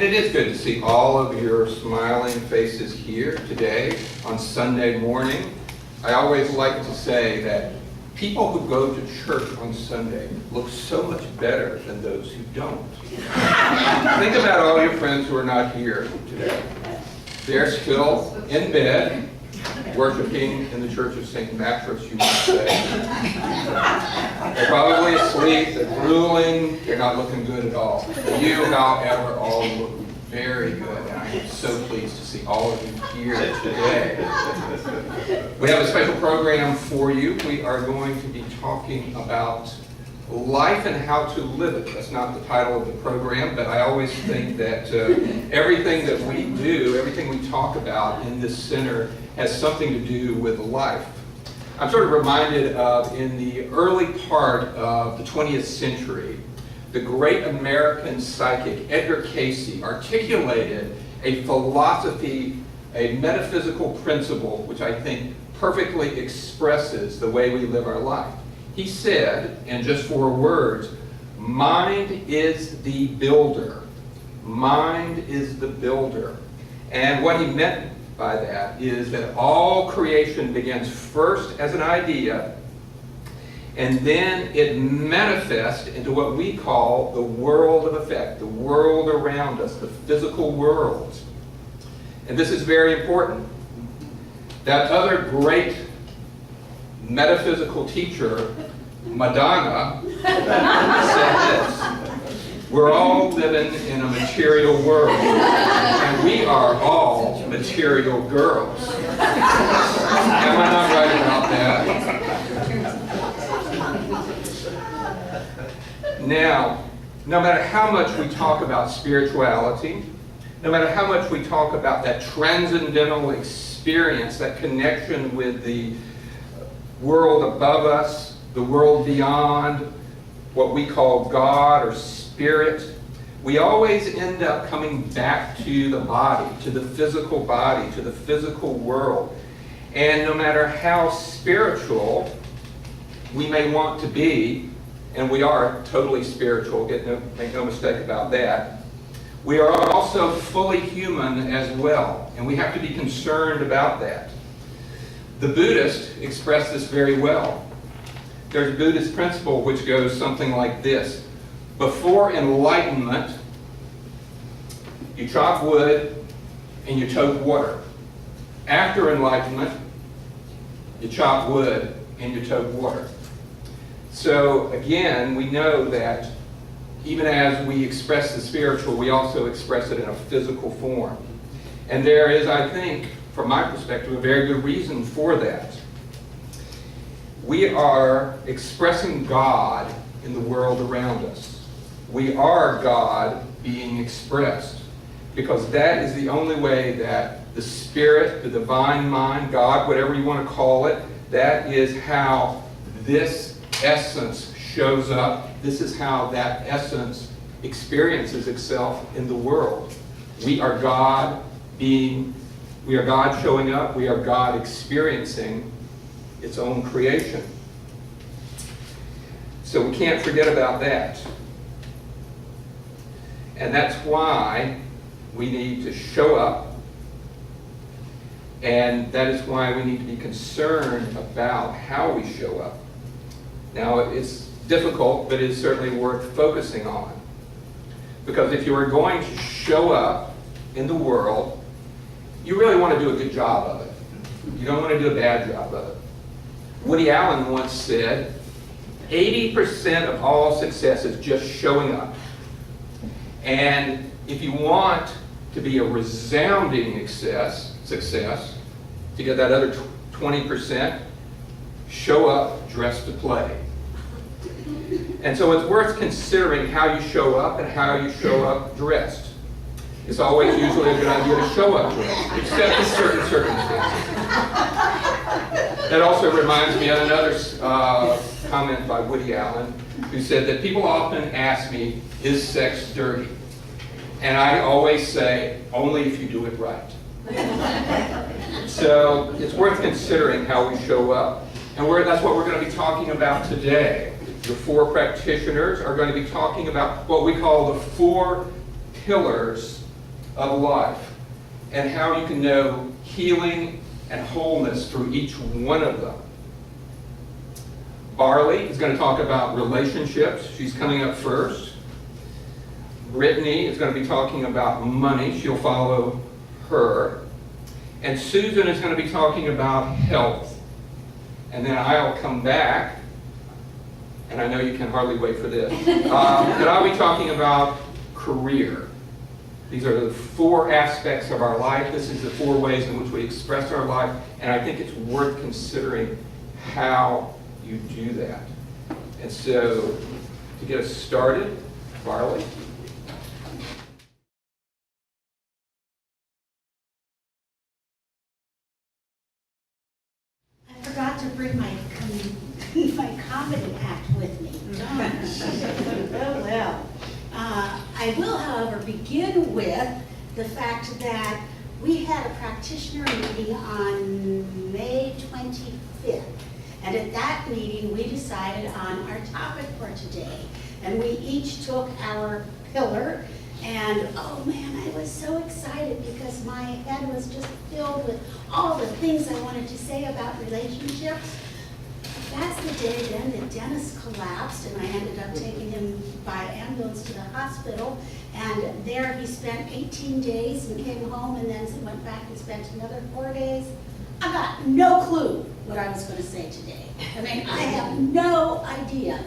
it is good to see all of your smiling faces here today on Sunday morning. I always like to say that people who go to church on Sunday look so much better than those who don't. Think about all your friends who are not here today. They're still in bed, worshiping in the Church of St. Mattress, you might say. They're probably asleep, they're drooling, they're not looking good at all. You, however, all look very good, and I am so pleased to see all of you here today. We have a special program for you. We are going to be talking about life and how to live it. That's not the title of the program, but I always think that everything that we do, everything we talk about in this center has something to do with life. I'm sort of reminded of, in the early part of the 20th century, the great American psychic Edgar Cayce articulated a philosophy, a metaphysical principle, which I think perfectly expresses the way we live our life. He said, in just 4 words, mind is the builder. Mind is the builder. And what he meant by that is that all creation begins first as an idea, and then it manifests into what we call the world of effect, the world around us, the physical world. And this is very important. That other great metaphysical teacher, Madonna, said this: we're all living in a material world, and we are all material girls. Am I not right about that? Now, no matter how much we talk about spirituality, no matter how much we talk about that transcendental experience, that connection with the world above us, the world beyond, what we call God or Spirit, we always end up coming back to the body, to the physical world. And no matter how spiritual we may want to be, and we are totally spiritual, make no mistake about that, we are also fully human as well, and we have to be concerned about that. The Buddhists express this very well. There's a Buddhist principle which goes something like this: before enlightenment, you chop wood and you tote water. After enlightenment, you chop wood and you tote water. So again, we know that even as we express the spiritual, we also express it in a physical form. And there is, I think, from my perspective, a very good reason for that. We are expressing God in the world around us. We are God being expressed, because that is the only way that the Spirit, the divine mind, God, whatever you want to call it, that is how this essence shows up. This is how that essence experiences itself in the world. We are God showing up. We are God experiencing its own creation. So we can't forget about that. And that's why we need to show up. And that is why we need to be concerned about how we show up. Now, it's difficult, but it's certainly worth focusing on. Because if you are going to show up in the world, you really want to do a good job of it. You don't want to do a bad job of it. Woody Allen once said, 80% of all success is just showing up. And if you want to be a resounding success, to get that other 20%, show up dressed to play. And so it's worth considering how you show up and how you show up dressed. It's always usually a good idea to show up dressed, except in certain circumstances. That also reminds me of another comment by Woody Allen, who said that people often ask me, is sex dirty? And I always say, only if you do it right. So it's worth considering how we show up. And that's what we're going to be talking about today. The 4 practitioners are going to be talking about what we call the 4 pillars of life and how you can know healing and wholeness through each one of them. Barley is going to talk about relationships. She's coming up first. Brittany is going to be talking about money. She'll follow her. And Susan is going to be talking about health. And then I'll come back, and I know you can hardly wait for this, and I'll be talking about career. These are the 4 aspects of our life. This is the 4 ways in which we express our life, and I think it's worth considering how you do that. And so, to get us started, Barley. I forgot to bring my comedy act with me. Oh well. I will, however, begin with the fact that we had a practitioner meeting on May 25th. And at that meeting, we decided on our topic for today. And we each took our pillar. And oh man, I was so excited because my head was just filled with all the things I wanted to say about relationships. That's the day then that Dennis collapsed, and I ended up taking him by ambulance to the hospital. And there he spent 18 days and came home, and then went back and spent another 4 days. I got no clue what I was going to say today. I mean, I have no idea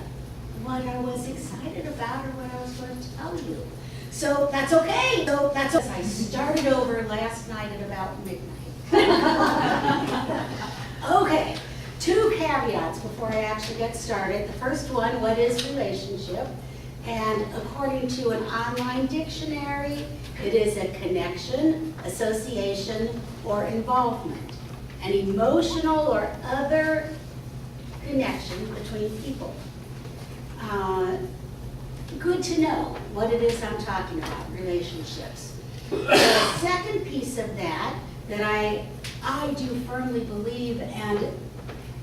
what I was excited about or what I was going to tell you. So that's okay. I started over last night at about midnight. Okay. 2 caveats before I actually get started. The first one, what is relationship? And according to an online dictionary, it is a connection, association, or involvement. An emotional or other connection between people. Good to know what it is I'm talking about, relationships. The second piece of that I do firmly believe, and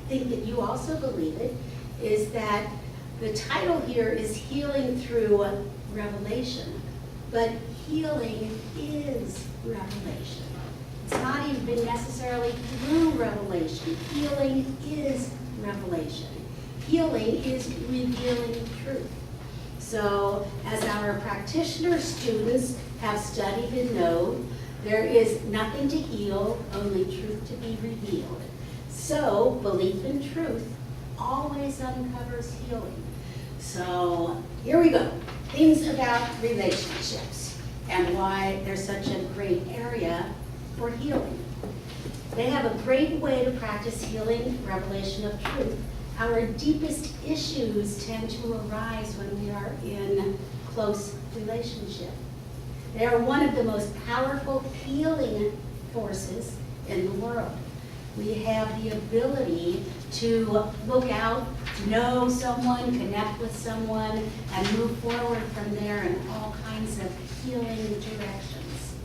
think that you also believe it, is that the title here is Healing Through Revelation. But healing is revelation. It's not even necessarily through revelation. Healing is revelation. Healing is revealing truth. So as our practitioner students have studied and know, there is nothing to heal, only truth to be revealed. So belief in truth always uncovers healing. So here we go. Things about relationships and why they're such a great area for healing. They have a great way to practice healing, revelation of truth. Our deepest issues tend to arise when we are in close relationship. They are one of the most powerful healing forces in the world. We have the ability to look out, know someone, connect with someone, and move forward from there in all kinds of healing directions.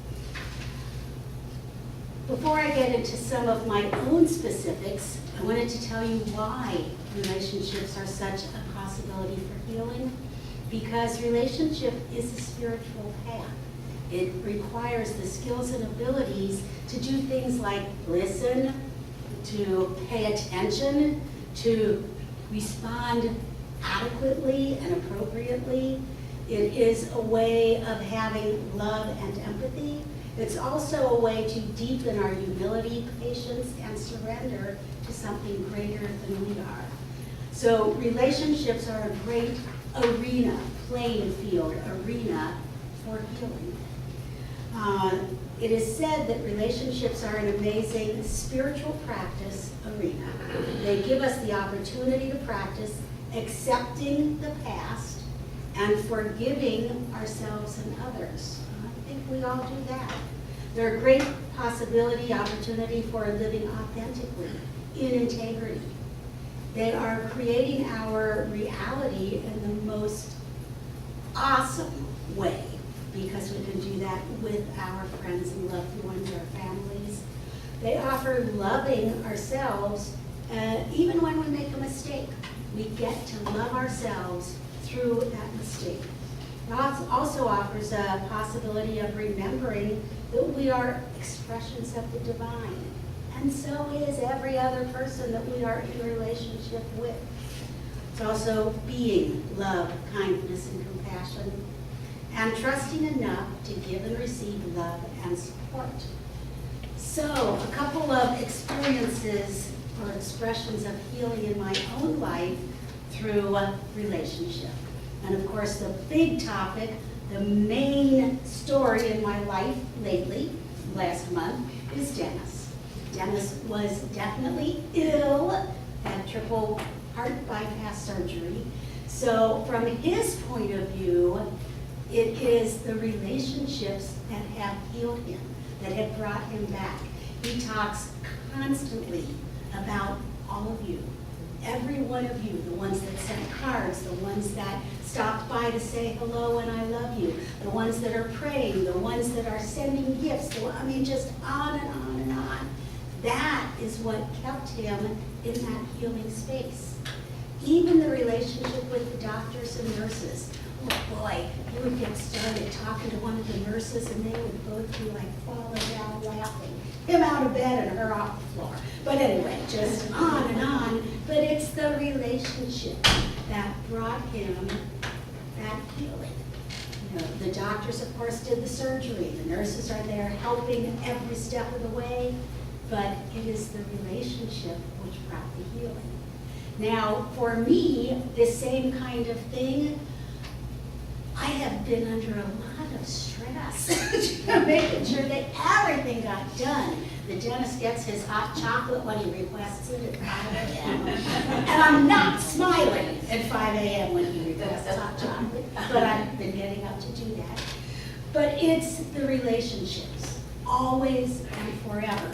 Before I get into some of my own specifics, I wanted to tell you why relationships are such a possibility for healing. Because relationship is a spiritual path. It requires the skills and abilities to do things like listen, to pay attention, to respond adequately and appropriately. It is a way of having love and empathy. It's also a way to deepen our humility, patience, and surrender to something greater than we are. So relationships are a great arena, playing field, arena for healing. It is said that relationships are an amazing spiritual practice arena. They give us the opportunity to practice accepting the past and forgiving ourselves and others. I think we all do that. They're a great opportunity for living authentically, in integrity. They are creating our reality in the most awesome way, because we can do that with our friends and loved ones, our families. They offer loving ourselves, even when we make a mistake. We get to love ourselves through that mistake. It also offers a possibility of remembering that we are expressions of the divine, and so is every other person that we are in relationship with. It's also being love, kindness, and compassion, and trusting enough to give and receive love and support. So, a couple of experiences or expressions of healing in my own life through a relationship. And of course, the big topic, the main story in my life lately, last month, is Dennis. Dennis was definitely ill, had triple heart bypass surgery. So from his point of view, it is the relationships that have healed him, that have brought him back. He talks constantly about all of you, every one of you, the ones that sent cards, the ones that stopped by to say hello and I love you, the ones that are praying, the ones that are sending gifts, just on and on and on. That is what kept him in that healing space. Even the relationship with the doctors and nurses. Oh boy, he would get started talking to one of the nurses and they would both be like falling down laughing. Him out of bed and her off the floor. But anyway, just on and on. But it's the relationship that brought him that healing. You know, the doctors, of course, did the surgery. The nurses are there helping every step of the way. But it is the relationship which brought the healing. Now, for me, this same kind of thing, I have been under a lot of stress making sure that everything got done. The dentist gets his hot chocolate when he requests it at 5 a.m. And I'm not smiling at 5 a.m. when he requests hot chocolate, but I've been getting up to do that. But it's the relationships, always and forever.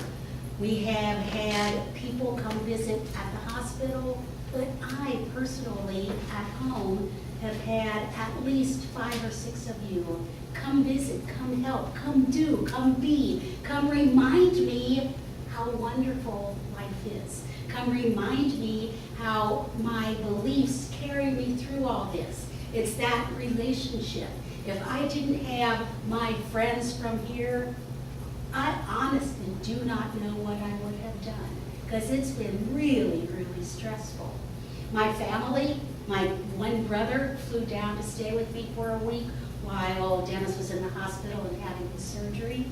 We have had people come visit at the hospital, but I personally, at home, have had at least 5 or 6 of you come visit, come help, come do, come be, come remind me how wonderful life is. Come remind me how my beliefs carry me through all this. It's that relationship. If I didn't have my friends from here, I honestly do not know what I would have done, because it's been really, really stressful. My family, my one brother flew down to stay with me for a week while Dennis was in the hospital and having his surgery.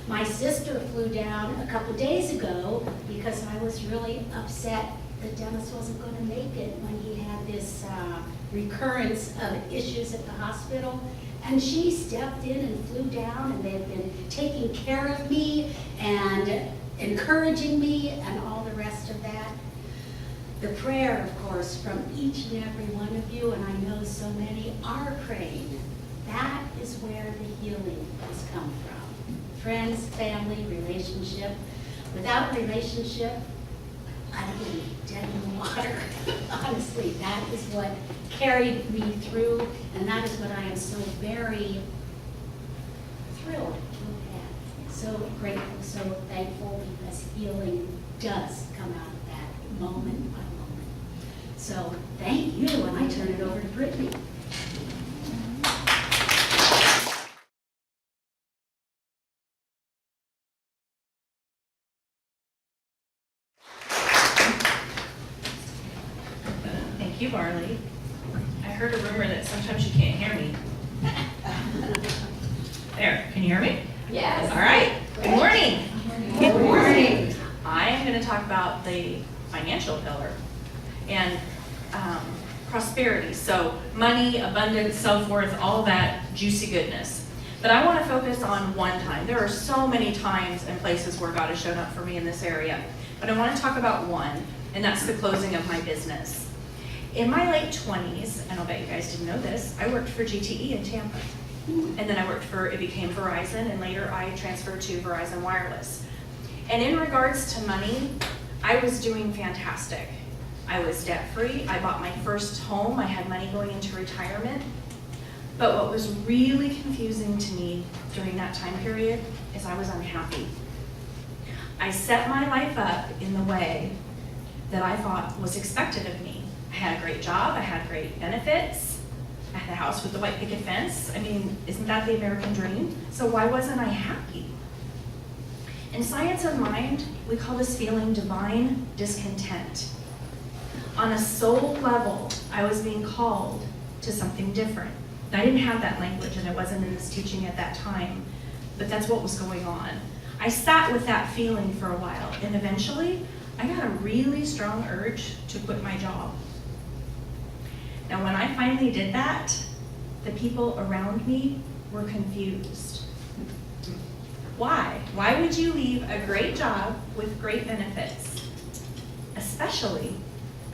My sister flew down a couple days ago because I was really upset that Dennis wasn't going to make it when he had this recurrence of issues at the hospital. And she stepped in and flew down, and they've been taking care of me and encouraging me and all the rest of that. The prayer, of course, from each and every one of you, and I know so many are praying. That is where the healing has come from. Friends, family, relationship. Without relationship, I would be dead in the water. Honestly, that is what carried me through, and that is what I am so very thrilled to have had. So grateful, so thankful, because healing does come out of that moment by moment. So thank you, and I turn it over to Brittany. Thank you, Barley. I heard a rumor that sometimes you can't hear me. There, can you hear me? Yes. All right, good morning. Good morning. I am going to talk about the financial pillar and prosperity. So money, abundance, so forth, all that juicy goodness. But I want to focus on one time. There are so many times and places where God has shown up for me in this area. But I want to talk about one, and that's the closing of my business. In my late 20s, and I'll bet you guys didn't know this, I worked for GTE in Tampa. And then it became Verizon, and later I transferred to Verizon Wireless. And in regards to money, I was doing fantastic. I was debt-free. I bought my first home. I had money going into retirement. But what was really confusing to me during that time period is I was unhappy. I set my life up in the way that I thought was expected of me. I had a great job, I had great benefits, I had a house with the white picket fence. I mean, isn't that the American dream? So why wasn't I happy? In science of mind, we call this feeling divine discontent. On a soul level, I was being called to something different. I didn't have that language, and I wasn't in this teaching at that time, but that's what was going on. I sat with that feeling for a while, and eventually, I got a really strong urge to quit my job. Now, when I finally did that, the people around me were confused. Why? Why would you leave a great job with great benefits, especially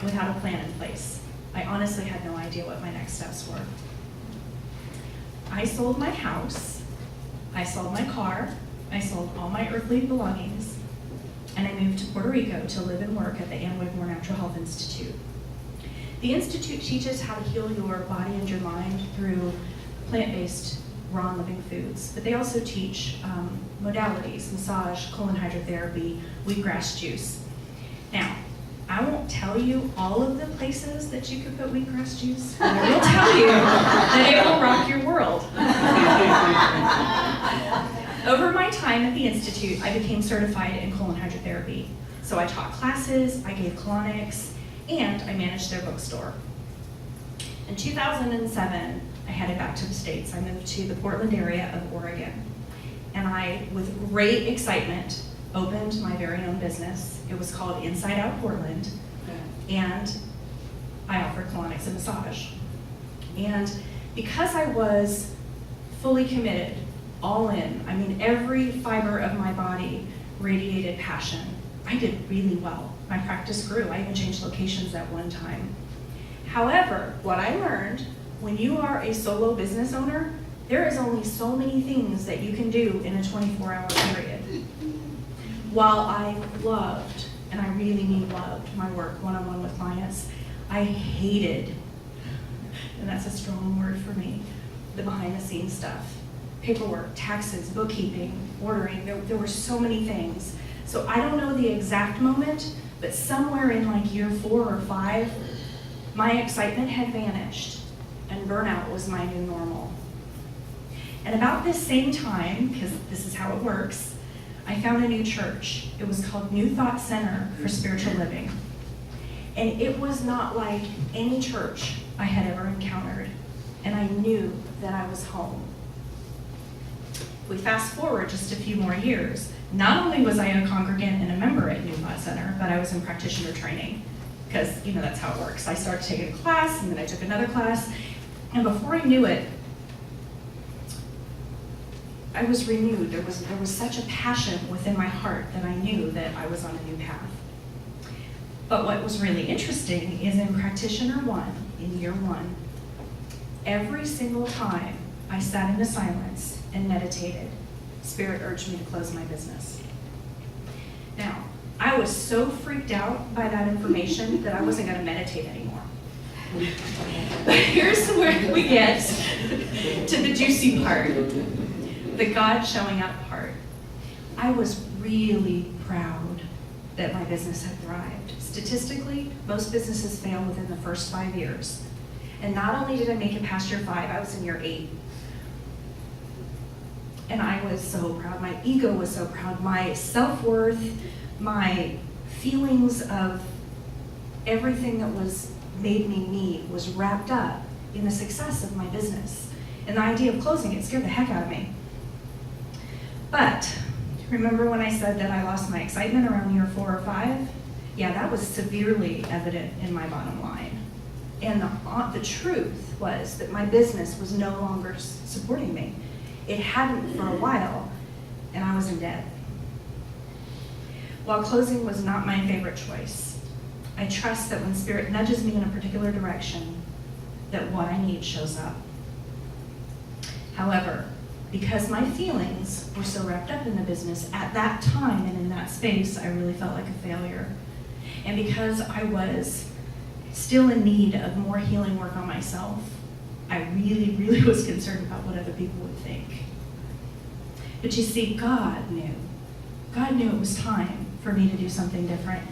without a plan in place? I honestly had no idea what my next steps were. I sold my house, I sold my car, I sold all my earthly belongings, and I moved to Puerto Rico to live and work at the Ann Wigmore Natural Health Institute. The Institute teaches how to heal your body and your mind through plant-based raw and living foods, but they also teach modalities, massage, colon hydrotherapy, wheatgrass juice. Now, I won't tell you all of the places that you could put wheatgrass juice, but I will tell you that it will rock your world. Over my time at the Institute, I became certified in colon hydrotherapy. So I taught classes, I gave colonics, and I managed their bookstore. In 2007, I headed back to the States. I moved to the Portland area of Oregon. And I, with great excitement, opened my very own business. It was called Inside Out Portland, and I offered colonics and massage. And because I was fully committed, all in, I mean, every fiber of my body radiated passion, I did really well. My practice grew. I even changed locations at one time. However, what I learned, when you are a solo business owner, there is only so many things that you can do in a 24-hour period. While I loved, and I really mean loved, my work one-on-one with clients, I hated, and that's a strong word for me, the behind-the-scenes stuff. Paperwork, taxes, bookkeeping, ordering, there were so many things. So I don't know the exact moment, but somewhere in like year 4 or 5, my excitement had vanished, and burnout was my new normal. And about this same time, because this is how it works, I found a new church. It was called New Thought Center for Spiritual Living. And it was not like any church I had ever encountered. And I knew that I was home. We fast forward just a few more years. Not only was I a congregant and a member at New Thought Center, but I was in practitioner training. Because, you know, that's how it works. I started taking a class, and then I took another class. And before I knew it, I was renewed. There was such a passion within my heart that I knew that I was on a new path. But what was really interesting is in practitioner 1, in year 1, every single time I sat into silence and meditated, Spirit urged me to close my business. Now, I was so freaked out by that information that I wasn't going to meditate anymore. But here's where we get to the juicy part. The God showing up part. I was really proud that my business had thrived. Statistically, most businesses fail within the first 5 years. And not only did I make it past year 5, I was in year 8. And I was so proud. My ego was so proud. My self-worth, my feelings of everything that was made me was wrapped up in the success of my business. And the idea of closing it scared the heck out of me. But remember when I said that I lost my excitement around year 4 or 5? Yeah, that was severely evident in my bottom line. And the truth was that my business was no longer supporting me. It hadn't for a while, and I was in debt. While closing was not my favorite choice, I trust that when Spirit nudges me in a particular direction, that what I need shows up. However, because my feelings were so wrapped up in the business at that time and in that space, I really felt like a failure. And because I was still in need of more healing work on myself, I really was concerned about what other people would think. But you see, God knew. God knew it was time for me to do something different.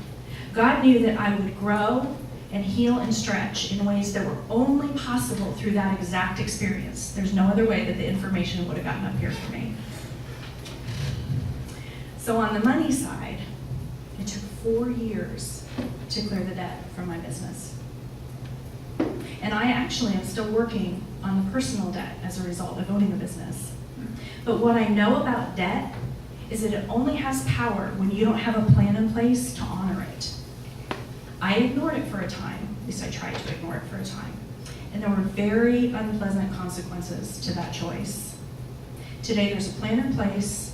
God knew that I would grow and heal and stretch in ways that were only possible through that exact experience. There's no other way that the information would have gotten up here for me. So on the money side, it took 4 years to clear the debt from my business. And I actually am still working on the personal debt as a result of owning the business. But what I know about debt is that it only has power when you don't have a plan in place to honor it. I ignored it for a time, at least I tried to ignore it for a time. And there were very unpleasant consequences to that choice. Today there's a plan in place,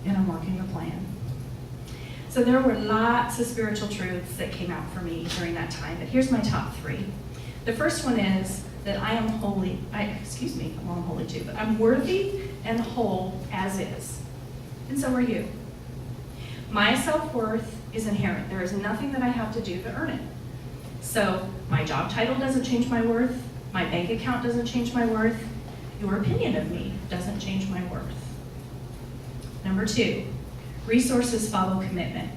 and I'm working the plan. So there were lots of spiritual truths that came out for me during that time, but here's my top 3. The first one is that I am holy, I'm holy too, but I'm worthy and whole as is. And so are you. My self-worth is inherent. There is nothing that I have to do to earn it. So my job title doesn't change my worth. My bank account doesn't change my worth. Your opinion of me doesn't change my worth. Number 2, resources follow commitment.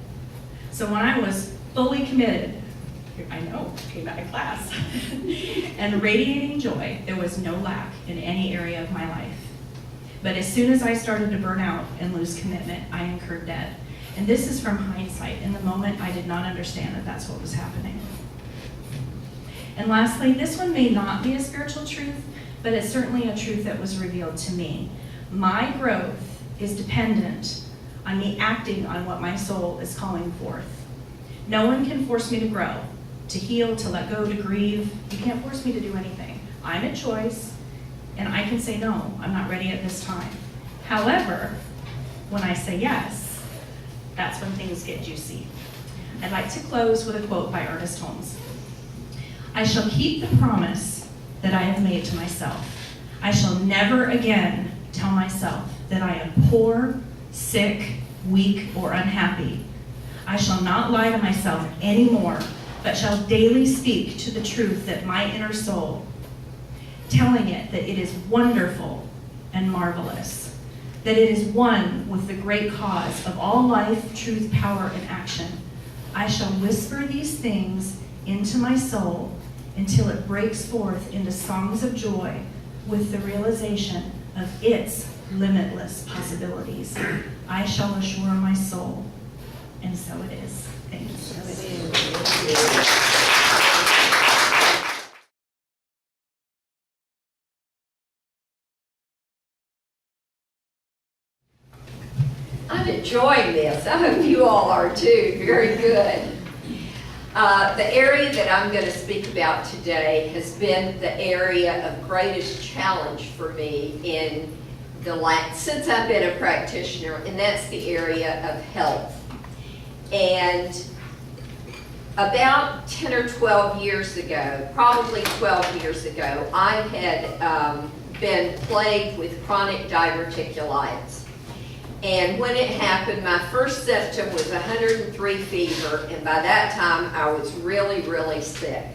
So when I was fully committed, I know, came out of class, and radiating joy, there was no lack in any area of my life. But as soon as I started to burn out and lose commitment, I incurred debt. And this is from hindsight. In the moment, I did not understand that that's what was happening. And lastly, this one may not be a spiritual truth, but it's certainly a truth that was revealed to me. My growth is dependent on me acting on what my soul is calling forth. No one can force me to grow, to heal, to let go, to grieve. You can't force me to do anything. I'm a choice, and I can say, no, I'm not ready at this time. However, when I say yes, that's when things get juicy. I'd like to close with a quote by Ernest Holmes. I shall keep the promise that I have made to myself. I shall never again tell myself that I am poor, sick, weak, or unhappy. I shall not lie to myself anymore, but shall daily speak to the truth that my inner soul, telling it that it is wonderful and marvelous, that it is one with the great cause of all life, truth, power, and action. I shall whisper these things into my soul until it breaks forth into songs of joy with the realization of its limitless possibilities. I shall assure my soul, and so it is. Thank you. So it is. I'm enjoying this. I hope you all are too. Very good. The area that I'm going to speak about today has been the area of greatest challenge for me since I've been a practitioner, and that's the area of health. And about 10 or 12 years ago, probably 12 years ago, I had been plagued with chronic diverticulitis. And when it happened, my first symptom was 103 fever, and by that time I was really, really sick.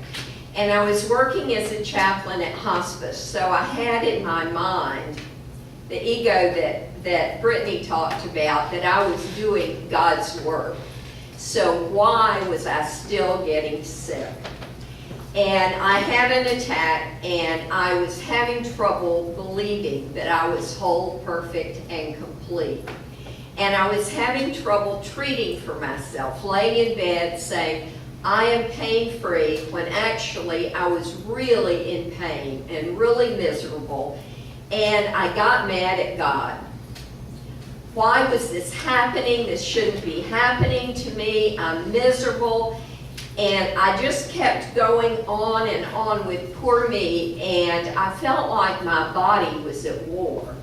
And I was working as a chaplain at hospice, so I had in my mind the ego that Brittany talked about, that I was doing God's work. So why was I still getting sick? And I had an attack, and I was having trouble believing that I was whole, perfect, and complete. And I was having trouble treating for myself, laying in bed saying, I am pain-free, when actually I was really in pain and really miserable. And I got mad at God. Why was this happening? This shouldn't be happening to me. I'm miserable. And I just kept going on and on with poor me, and I felt like my body was at war.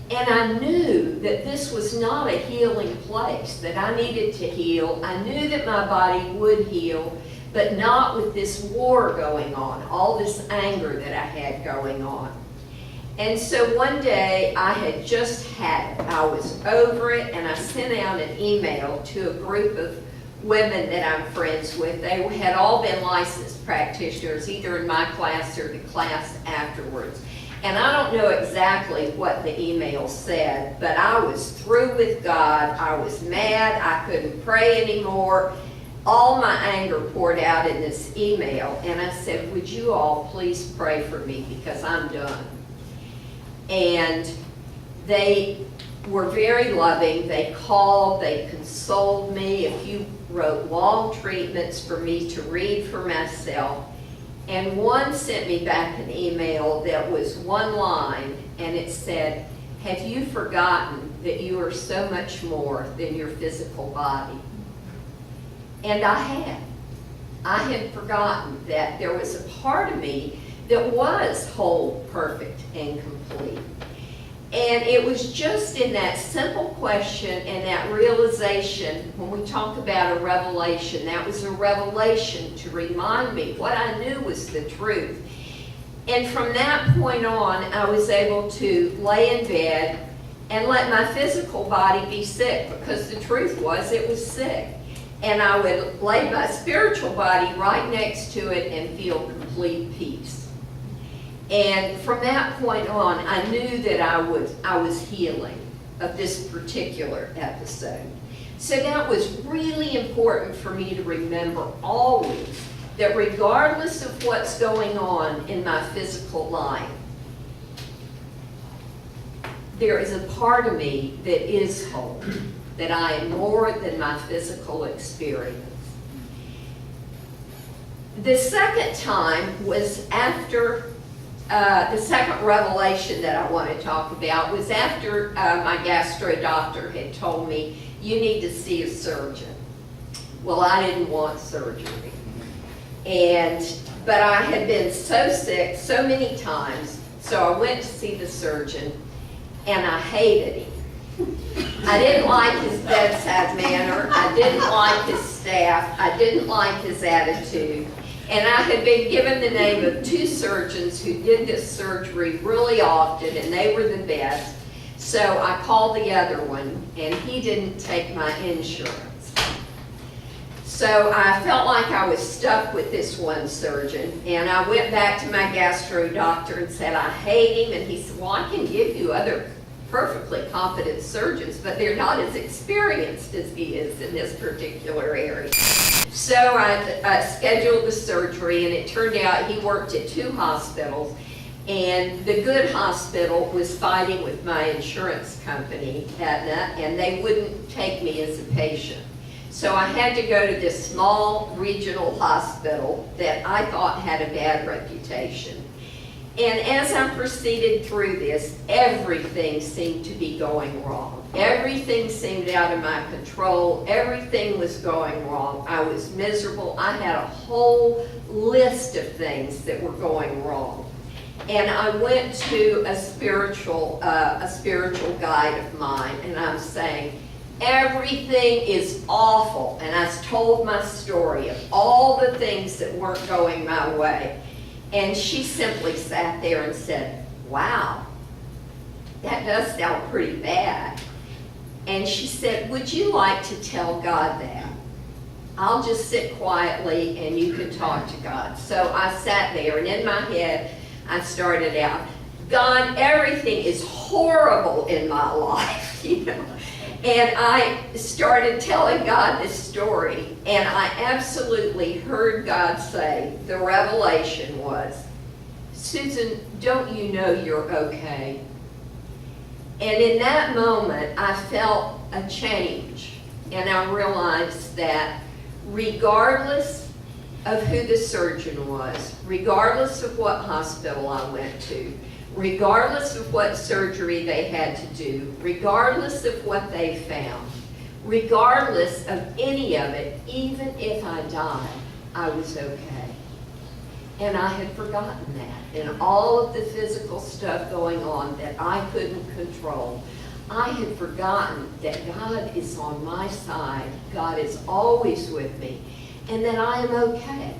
And I knew that this was not a healing place, that I needed to heal. I knew that my body would heal, but not with this war going on, all this anger that I had going on. And so one day I had just had it. I was over it, and I sent out an email to a group of women that I'm friends with. They had all been licensed practitioners, either in my class or the class afterwards. And I don't know exactly what the email said, but I was through with God. I was mad. I couldn't pray anymore. all my anger poured out in this email, and I said, would you all please pray for me because I'm done. And they were very loving. They called, they consoled me. A few wrote long treatments for me to read for myself. And one sent me back an email that was one line, and it said, have you forgotten that you are so much more than your physical body? And I had. I had forgotten that there was a part of me that was whole, perfect, and complete. And it was just in that simple question and that realization, when we talk about a revelation, that was a revelation to remind me what I knew was the truth. And from that point on, I was able to lay in bed and let my physical body be sick, because the truth was it was sick. And I would lay my spiritual body right next to it and feel complete peace. And from that point on, I knew that I was healing of this particular episode. So that was really important for me to remember always, that regardless of what's going on in my physical life, there is a part of me that is whole, that I am more than my physical experience. The second time was after, the second revelation that I want to talk about was after my gastro doctor had told me, you need to see a surgeon. Well, I didn't want surgery. But I had been so sick so many times, so I went to see the surgeon, and I hated him. I didn't like his bedside manner. I didn't like his staff. I didn't like his attitude. And I had been given the name of two surgeons who did this surgery really often, and they were the best. So I called the other one, and he didn't take my insurance. So I felt like I was stuck with this one surgeon, and I went back to my gastro doctor and said, I hate him. And he said, well, I can give you other perfectly competent surgeons, but they're not as experienced as he is in this particular area. So I scheduled the surgery, and it turned out he worked at two hospitals, and the good hospital was fighting with my insurance company, Aetna, and they wouldn't take me as a patient. So I had to go to this small regional hospital that I thought had a bad reputation. And as I proceeded through this, everything seemed to be going wrong. Everything seemed out of my control. Everything was going wrong. I was miserable. I had a whole list of things that were going wrong. And I went to a spiritual guide of mine, and I'm saying, everything is awful. And I told my story of all the things that weren't going my way. And she simply sat there and said, wow, that does sound pretty bad. And she said, would you like to tell God that? I'll just sit quietly and you can talk to God. So I sat there, and in my head, I started out, God, everything is horrible in my life, you know. And I started telling God this story, and I absolutely heard God say, the revelation was, Susan, don't you know you're okay? And in that moment, I felt a change, and I realized that regardless of who the surgeon was, regardless of what hospital I went to, regardless of what surgery they had to do, regardless of what they found, regardless of any of it, even if I died, I was okay. And I had forgotten that. And all of the physical stuff going on that I couldn't control, I had forgotten that God is on my side, God is always with me, and that I am okay.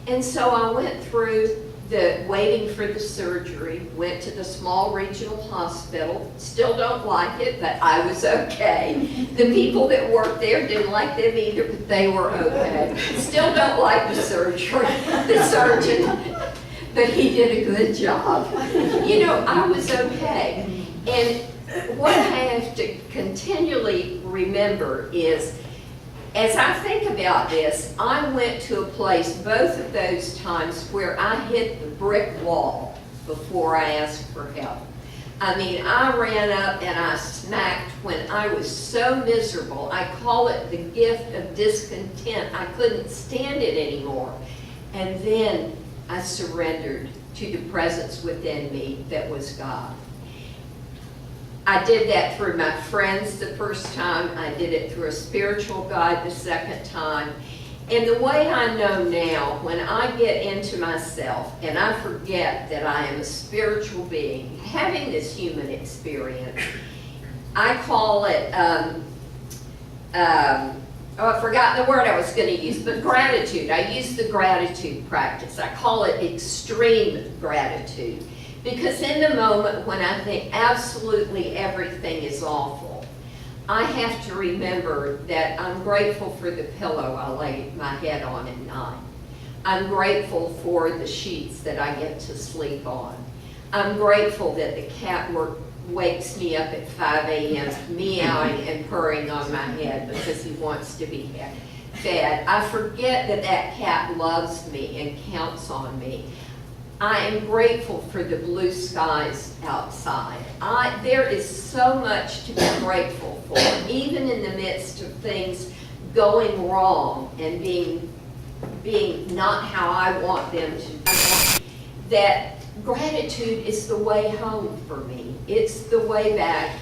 And so I went through the waiting for the surgery, went to the small regional hospital, still don't like it, but I was okay. The people that worked there didn't like them either, but they were okay. Still don't like the surgeon, but he did a good job. You know, I was okay. And what I have to continually remember is As I think about this, I went to a place both of those times where I hit the brick wall before I asked for help. I mean, I ran up and I smacked when I was so miserable. I call it the gift of discontent. I couldn't stand it anymore. And then I surrendered to the presence within me that was God. I did that through my friends the first time. I did it through a spiritual guide the second time. And the way I know now, when I get into myself and I forget that I am a spiritual being, having this human experience, I call it, I forgot the word I was going to use, but gratitude. I use the gratitude practice. I call it extreme gratitude. Because in the moment when I think absolutely everything is awful, I have to remember that I'm grateful for the pillow I lay my head on at night. I'm grateful for the sheets that I get to sleep on. I'm grateful that the cat wakes me up at 5 a.m. meowing and purring on my head because he wants to be fed. I forget that that cat loves me and counts on me. I am grateful for the blue skies outside. There is so much to be grateful for, even in the midst of things going wrong and being not how I want them to be. That gratitude is the way home for me. It's the way back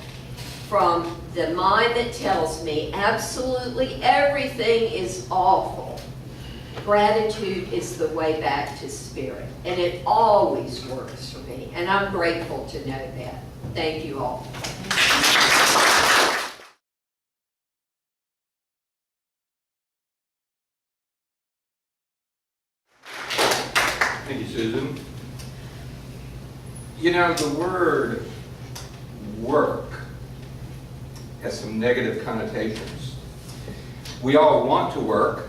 from the mind that tells me absolutely everything is awful. Gratitude is the way back to spirit, and it always works for me, and I'm grateful to know that. Thank you all. Thank you, Susan. You know, the word work has some negative connotations. We all want to work.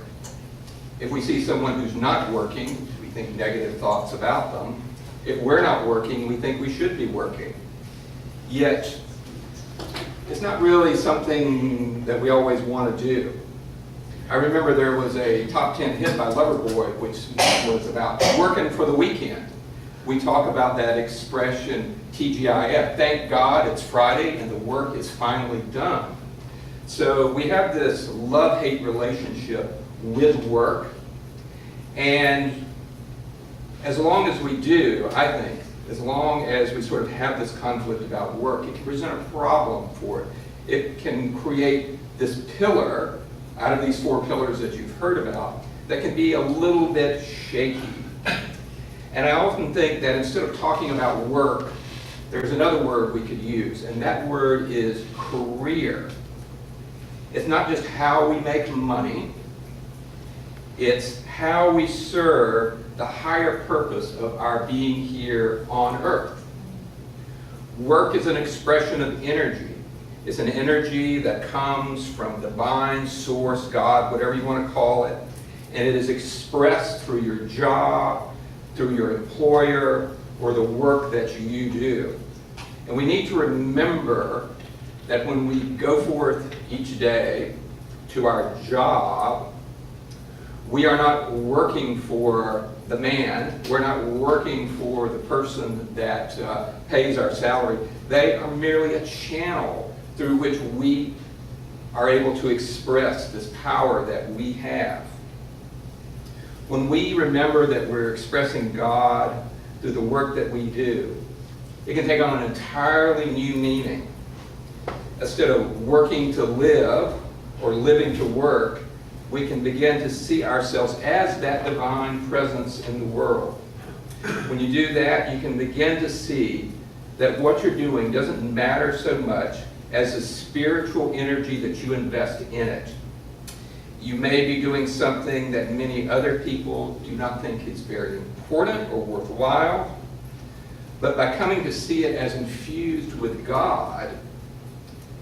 If we see someone who's not working, we think negative thoughts about them. If we're not working, we think we should be working. Yet, it's not really something that we always want to do. I remember there was a top 10 hit by Loverboy, which was about working for the weekend. We talk about that expression, TGIF, thank God it's Friday and the work is finally done. So we have this love-hate relationship with work, and as long as we do, I think, as long as we sort of have this conflict about work, it can present a problem for it. It can create this pillar out of these 4 pillars that you've heard about that can be a little bit shaky. And I often think that instead of talking about work, there's another word we could use, and that word is career. It's not just how we make money, it's how we serve the higher purpose of our being here on earth. Work is an expression of energy. It's an energy that comes from divine source, God, whatever you want to call it, and it is expressed through your job, through your employer, or the work that you do. And we need to remember that when we go forth each day to our job, we are not working for the man. We're not working for the person that pays our salary. They are merely a channel through which we are able to express this power that we have. When we remember that we're expressing God through the work that we do, it can take on an entirely new meaning. Instead of working to live or living to work, we can begin to see ourselves as that divine presence in the world. When you do that, you can begin to see that what you're doing doesn't matter so much as the spiritual energy that you invest in it. You may be doing something that many other people do not think is very important or worthwhile, but by coming to see it as infused with God,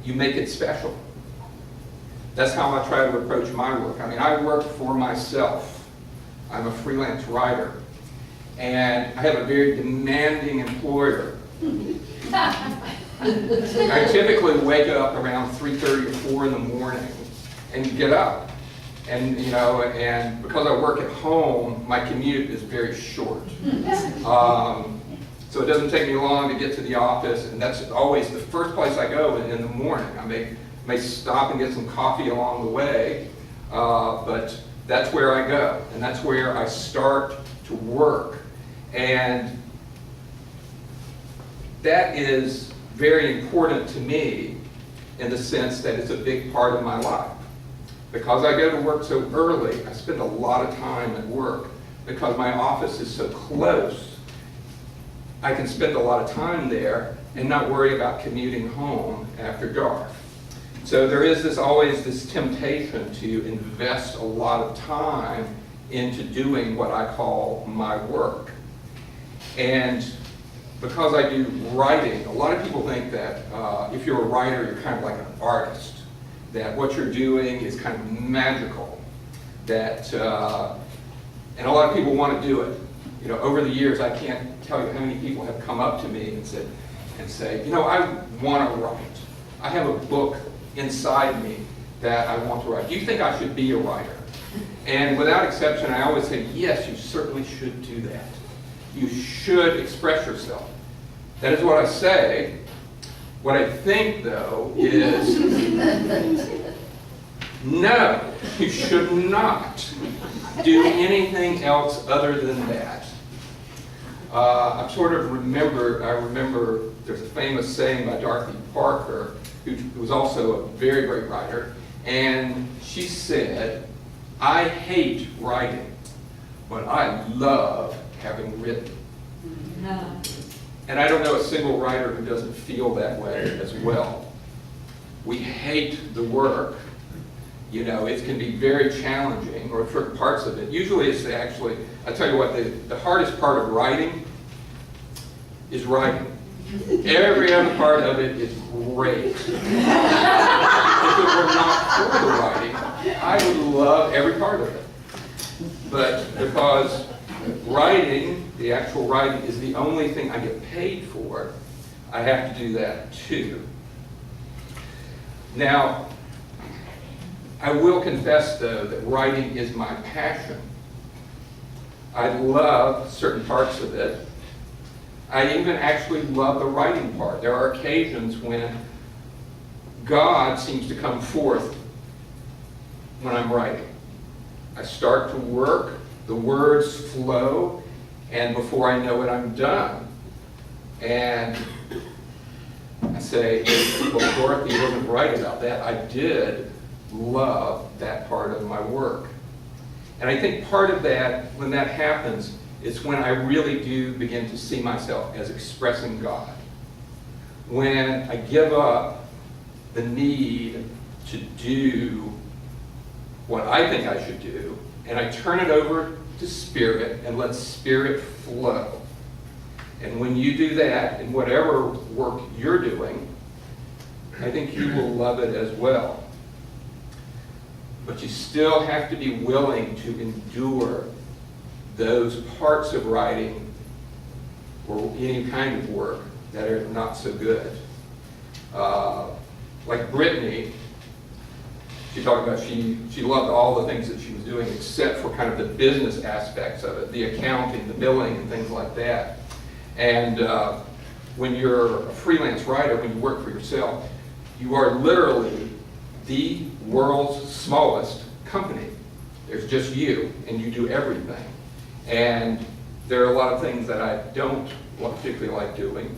you make it special. That's how I try to approach my work. I mean, I work for myself. I'm a freelance writer, and I have a very demanding employer. I typically wake up around 3:30 or 4 in the morning and get up And, and because I work at home, my commute is very short. So it doesn't take me long to get to the office, and that's always the first place I go in the morning. I may stop and get some coffee along the way, but that's where I go, and that's where I start to work. And that is very important to me in the sense that it's a big part of my life. Because I go to work so early, I spend a lot of time at work. Because my office is so close, I can spend a lot of time there and not worry about commuting home after dark. So there is always this temptation to invest a lot of time into doing what I call my work. And because I do writing, a lot of people think that if you're a writer, you're kind of like an artist, that what you're doing is kind of magical, that, and a lot of people want to do it. Over the years, I can't tell you how many people have come up to me and say, I want to write. I have a book inside me that I want to write. Do you think I should be a writer? And without exception, I always say, yes, you certainly should do that. You should express yourself. That is what I say. What I think, though, is no, you should not do anything else other than that. I remember there's a famous saying by Dorothy Parker, who was also a very great writer, and she said, I hate writing, but I love having written. And I don't know a single writer who doesn't feel that way as well. We hate the work. It can be very challenging, or certain parts of it. Usually it's actually, I tell you what, the hardest part of writing is writing. Every other part of it is great. If it were not for the writing, I would love every part of it. But because writing, the actual writing, is the only thing I get paid for, I have to do that too. Now, I will confess, though, that writing is my passion. I love certain parts of it. I even actually love the writing part. There are occasions when God seems to come forth when I'm writing. I start to work, the words flow, and before I know it, I'm done. And I say, well, Dorothy wasn't right about that. I did love that part of my work. And I think part of that, when that happens, is when I really do begin to see myself as expressing God. When I give up the need to do what I think I should do, and I turn it over to Spirit and let Spirit flow. And when you do that, in whatever work you're doing, I think you will love it as well. But you still have to be willing to endure those parts of writing or any kind of work that are not so good. Like Brittany, she talked about she loved all the things that she was doing except for kind of the business aspects of it, the accounting, the billing, and things like that. And when you're a freelance writer, when you work for yourself, you are literally the world's smallest company. There's just you, and you do everything. And there are a lot of things that I don't particularly like doing,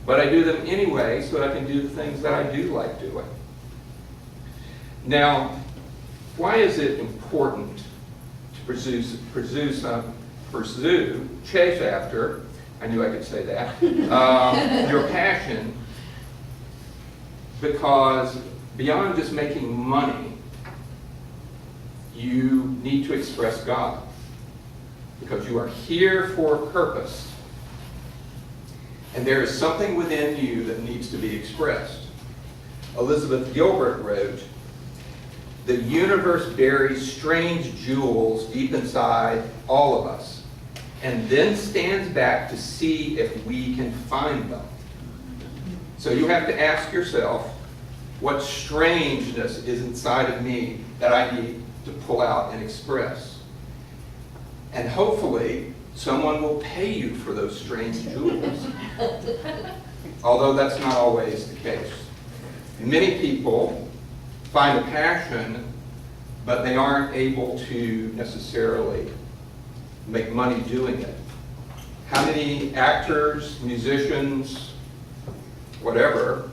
but I do them anyway so that I can do the things that I do like doing. Now, why is it important to chase after, I knew I could say that, your passion? Because beyond just making money, you need to express God. Because you are here for a purpose. And there is something within you that needs to be expressed. Elizabeth Gilbert wrote, "The universe buries strange jewels deep inside all of us, and then stands back to see if we can find them." So you have to ask yourself, what strangeness is inside of me that I need to pull out and express. And hopefully, someone will pay you for those strange jewels. Although that's not always the case. Many people find a passion, but they aren't able to necessarily make money doing it. How many actors, musicians, whatever,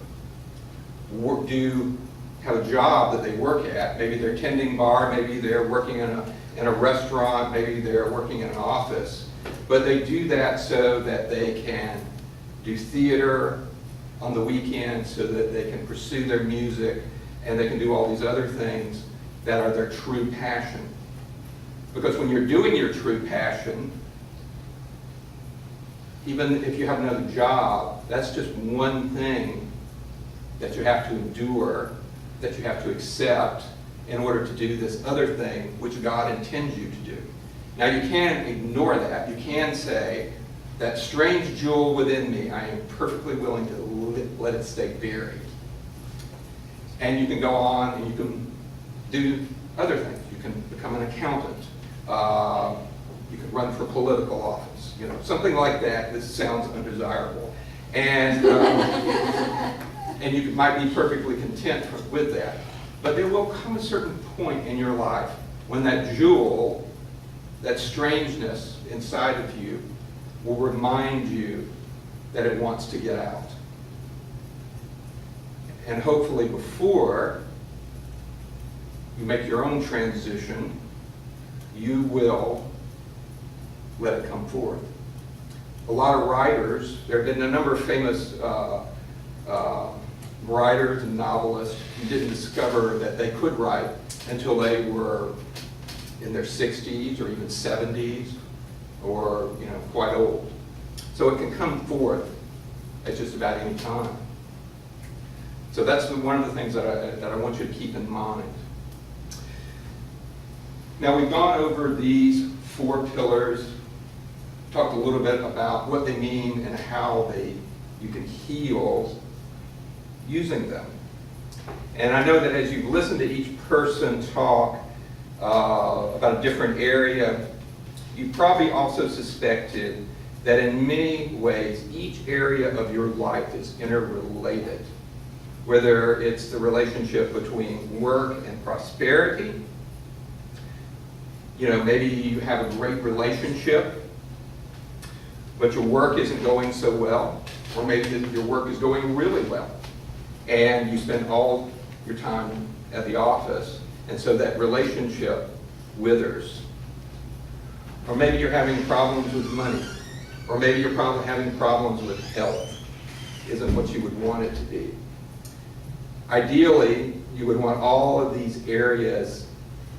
do have a job that they work at? Maybe they're tending bar, maybe they're working in a restaurant, maybe they're working in an office, but they do that so that they can do theater on the weekend, so that they can pursue their music, and they can do all these other things that are their true passion. Because when you're doing your true passion, even if you have another job, that's just one thing that you have to endure, that you have to accept in order to do this other thing which God intends you to do. Now you can't ignore that. You can say, that strange jewel within me, I am perfectly willing to let it stay buried. And you can go on and you can do other things. You can become an accountant. You can run for political office. You know, something like that. This sounds undesirable. And and you might be perfectly content with that. But there will come a certain point in your life when that jewel, that strangeness inside of you, will remind you that it wants to get out. And hopefully before you make your own transition, you will let it come forth. A lot of writers, there have been a number of famous writers and novelists who didn't discover that they could write until they were in their 60s or even 70s, or quite old. So it can come forth at just about any time. So that's one of the things that I want you to keep in mind. Now we've gone over these 4 pillars, talked a little bit about what they mean and how you can heal using them. And I know that as you've listened to each person talk about a different area, you probably also suspected that in many ways, each area of your life is interrelated. Whether it's the relationship between work and prosperity, maybe you have a great relationship, but your work isn't going so well, or maybe your work is going really well, and you spend all your time at the office, and so that relationship withers. Or maybe you're having problems with money. Or maybe you're probably having problems with health. Isn't what you would want it to be. Ideally, you would want all of these areas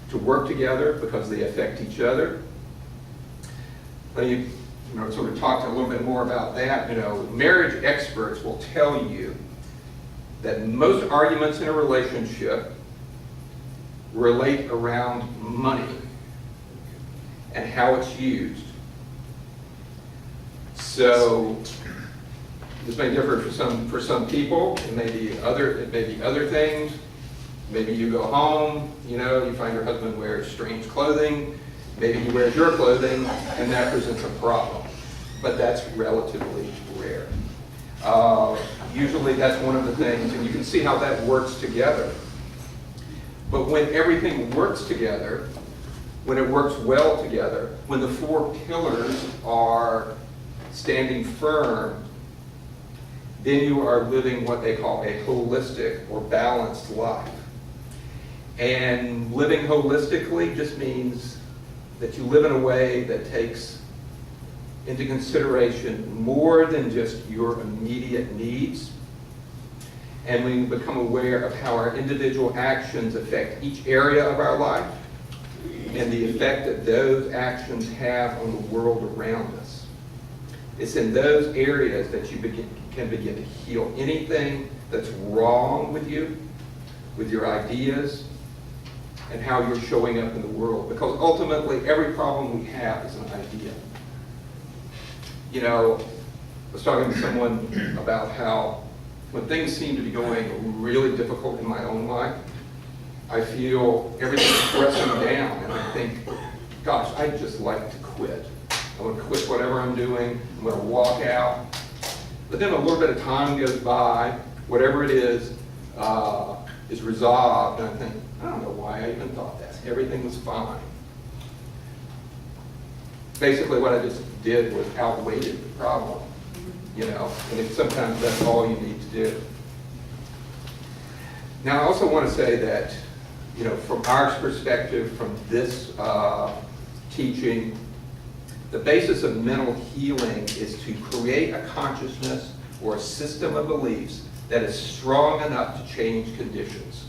to work together because they affect each other. Let me sort of talk a little bit more about that. Marriage experts will tell you that most arguments in a relationship relate around money and how it's used. So this may differ for some people. It may be other things. Maybe you go home, you find your husband wears strange clothing. Maybe he wears your clothing, and that presents a problem. But that's relatively rare. Usually that's one of the things, and you can see how that works together. But when everything works together, when it works well together, when the 4 pillars are standing firm, then you are living what they call a holistic or balanced life. And living holistically just means that you live in a way that takes into consideration more than just your immediate needs. And we become aware of how our individual actions affect each area of our life and the effect that those actions have on the world around us. It's in those areas that you can begin to heal anything that's wrong with you, with your ideas, and how you're showing up in the world. Because ultimately, every problem we have is an idea. I was talking to someone about how when things seem to be going really difficult in my own life, I feel everything pressing down, and I think, gosh, I'd just like to quit. I want to quit whatever I'm doing. I'm going to walk out. But then a little bit of time goes by, whatever it is resolved, and I think, I don't know why I even thought that. Everything was fine. Basically, what I just did was outweighed the problem, you know, and sometimes that's all you need to do. Now, I also want to say that, you know, from our perspective, from this teaching, the basis of mental healing is to create a consciousness or a system of beliefs that is strong enough to change conditions.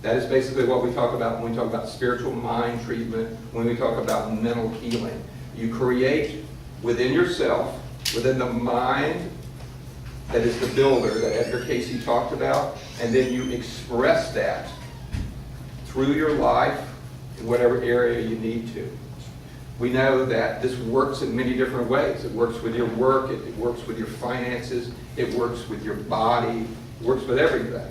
That is basically what we talk about when we talk about spiritual mind treatment, when we talk about mental healing. You create within yourself, within the mind that is the builder that Edgar Casey talked about, and then you express that through your life in whatever area you need to. We know that this works in many different ways. It works with your work, it works with your finances, it works with your body, it works with everything.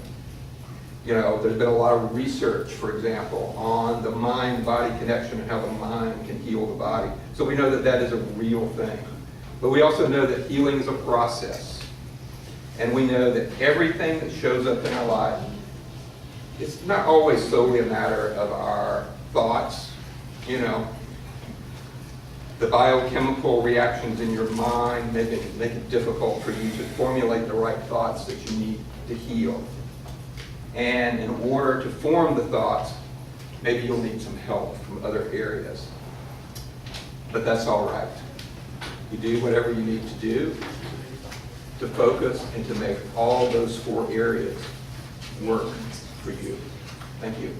You know, there's been a lot of research, for example, on the mind-body connection and how the mind can heal the body. So we know that that is a real thing. But we also know that healing is a process. And we know that everything that shows up in our life, it's not always solely a matter of our thoughts, you know. The biochemical reactions in your mind make it difficult for you to formulate the right thoughts that you need to heal. And in order to form the thoughts, maybe you'll need some help from other areas. But that's all right. You do whatever you need to do to focus and to make all those 4 areas work for you. Thank you.